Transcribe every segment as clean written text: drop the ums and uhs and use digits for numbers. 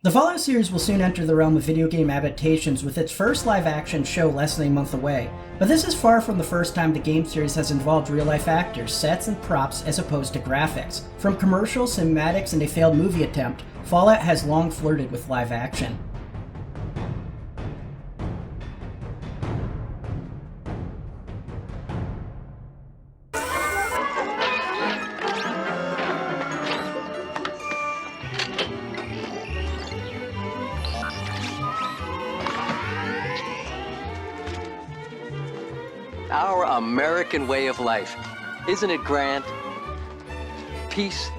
The Fallout series will soon enter the realm of video game adaptations with its first live-action show less than a month away, but this is far from the first time the game series has involved real-life actors, sets, and props as opposed to graphics. From commercials, cinematics, and a failed movie attempt, Fallout has long flirted with live action. Our American way of life. Isn't it grand? Peace,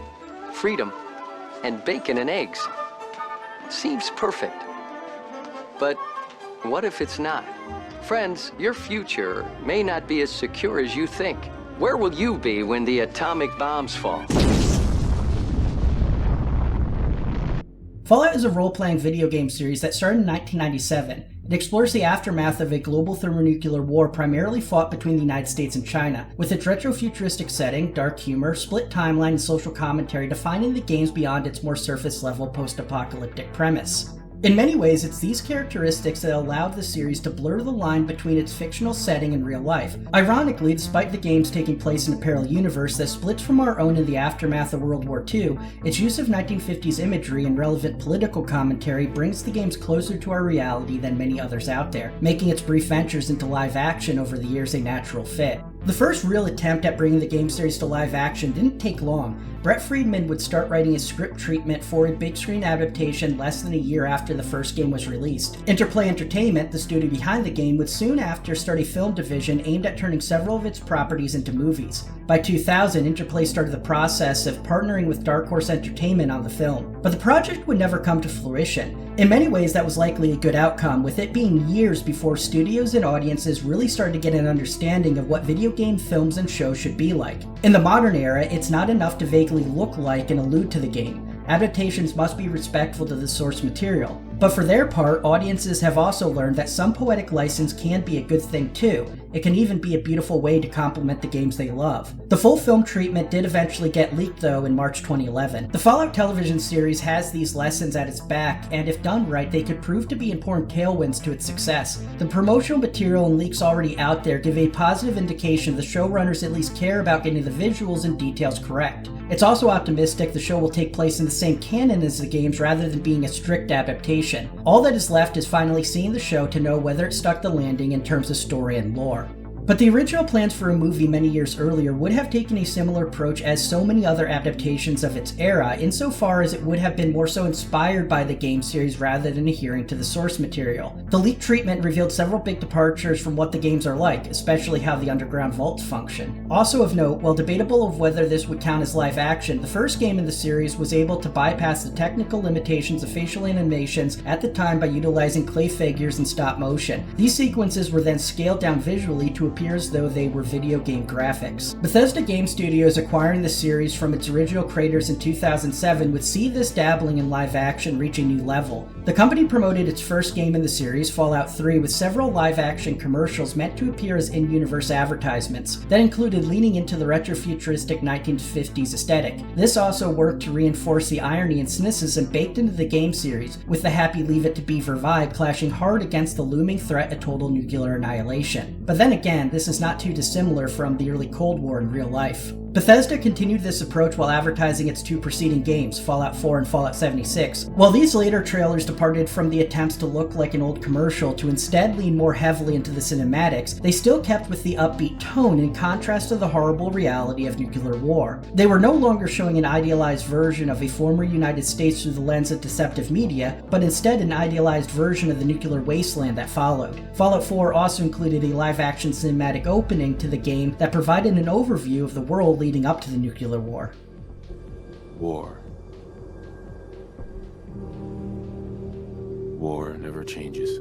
freedom, and bacon and eggs. Seems perfect. But what if it's not? Friends, your future may not be as secure as you think. Where will you be when the atomic bombs fall? Fallout is a role-playing video game series that started in 1997. It explores the aftermath of a global thermonuclear war primarily fought between the United States and China, with its retro-futuristic setting, dark humor, split timeline, and social commentary defining the games beyond its more surface-level post-apocalyptic premise. In many ways, it's these characteristics that allowed the series to blur the line between its fictional setting and real life. Ironically, despite the games taking place in a parallel universe that splits from our own in the aftermath of World War II, its use of 1950s imagery and relevant political commentary brings the games closer to our reality than many others out there, making its brief ventures into live action over the years a natural fit. The first real attempt at bringing the game series to live action didn't take long. Brett Friedman would start writing a script treatment for a big screen adaptation less than a year after the first game was released. Interplay Entertainment, the studio behind the game, would soon after start a film division aimed at turning several of its properties into movies. By 2000, Interplay started the process of partnering with Dark Horse Entertainment on the film. But the project would never come to fruition. In many ways, that was likely a good outcome, with it being years before studios and audiences really started to get an understanding of what video game films and shows should be like. In the modern era, it's not enough to vaguely look like and allude to the game. Adaptations must be respectful to the source material. But for their part, audiences have also learned that some poetic license can be a good thing too. It can even be a beautiful way to complement the games they love. The full film treatment did eventually get leaked though in March 2011. The Fallout television series has these lessons at its back, and if done right, they could prove to be important tailwinds to its success. The promotional material and leaks already out there give a positive indication the showrunners at least care about getting the visuals and details correct. It's also optimistic the show will take place in the same canon as the games rather than being a strict adaptation. All that is left is finally seeing the show to know whether it stuck the landing in terms of story and lore. But the original plans for a movie many years earlier would have taken a similar approach as so many other adaptations of its era, insofar as it would have been more so inspired by the game series rather than adhering to the source material. The leaked treatment revealed several big departures from what the games are like, especially how the underground vaults function. Also of note, while debatable of whether this would count as live action, the first game in the series was able to bypass the technical limitations of facial animations at the time by utilizing clay figures and stop motion. These sequences were then scaled down visually to appear as though they were video game graphics. Bethesda Game Studios acquiring the series from its original creators in 2007 would see this dabbling in live action reach a new level. The company promoted its first game in the series, Fallout 3, with several live action commercials meant to appear as in-universe advertisements that included leaning into the retro-futuristic 1950s aesthetic. This also worked to reinforce the irony and cynicism baked into the game series, with the happy Leave It to Beaver vibe clashing hard against the looming threat of total nuclear annihilation. But then again, this is not too dissimilar from the early Cold War in real life. Bethesda continued this approach while advertising its two preceding games, Fallout 4 and Fallout 76. While these later trailers departed from the attempts to look like an old commercial to instead lean more heavily into the cinematics, they still kept with the upbeat tone in contrast to the horrible reality of nuclear war. They were no longer showing an idealized version of a former United States through the lens of deceptive media, but instead an idealized version of the nuclear wasteland that followed. Fallout 4 also included a live-action cinematic opening to the game that provided an overview of the world leading up to the nuclear war. War never changes.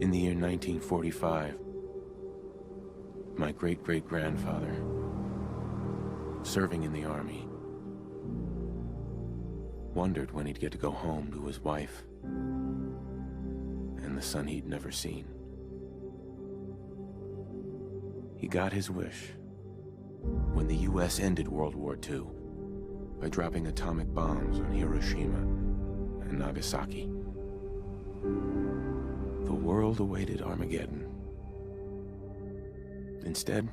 In the year 1945, my great-great-grandfather, serving in the army, wondered when he'd get to go home to his wife and the son he'd never seen. He got his wish when the US ended World War II by dropping atomic bombs on Hiroshima and Nagasaki. The world awaited Armageddon. Instead,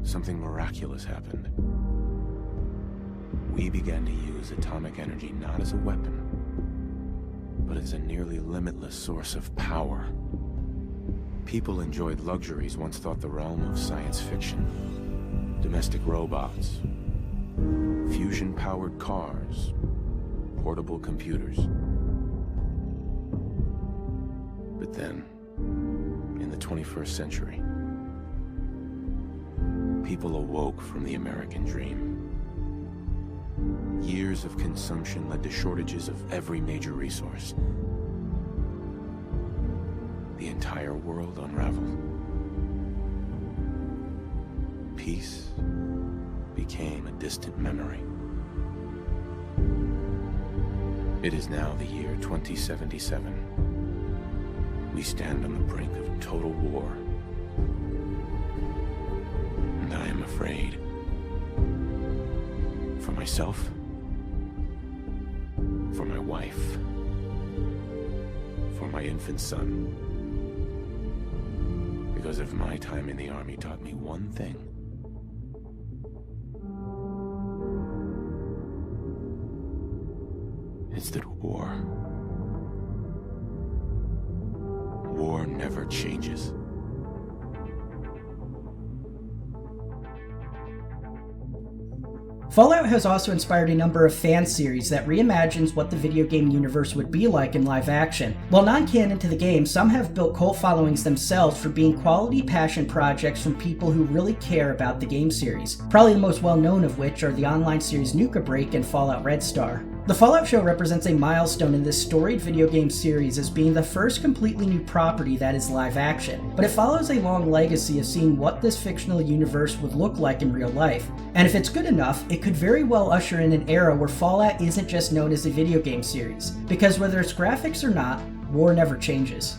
something miraculous happened. We began to use atomic energy not as a weapon, but as a nearly limitless source of power. People enjoyed luxuries once thought the realm of science fiction. Domestic robots, fusion-powered cars, portable computers. But then, in the 21st century, people awoke from the American dream. Years of consumption led to shortages of every major resource. The entire world unraveled. Peace became a distant memory. It is now the year 2077. We stand on the brink of total war. And I am afraid. For myself, for my wife, for my infant son. Because if my time in the army taught me one thing, it's that war never changes. Fallout has also inspired a number of fan series that reimagines what the video game universe would be like in live action. While non-canon to the game, some have built cult followings themselves for being quality passion projects from people who really care about the game series. Probably the most well-known of which are the online series Nuka Break and Fallout Red Star. The Fallout show represents a milestone in this storied video game series as being the first completely new property that is live action, but it follows a long legacy of seeing what this fictional universe would look like in real life. And if it's good enough, it could very well usher in an era where Fallout isn't just known as a video game series, because whether it's graphics or not, war never changes.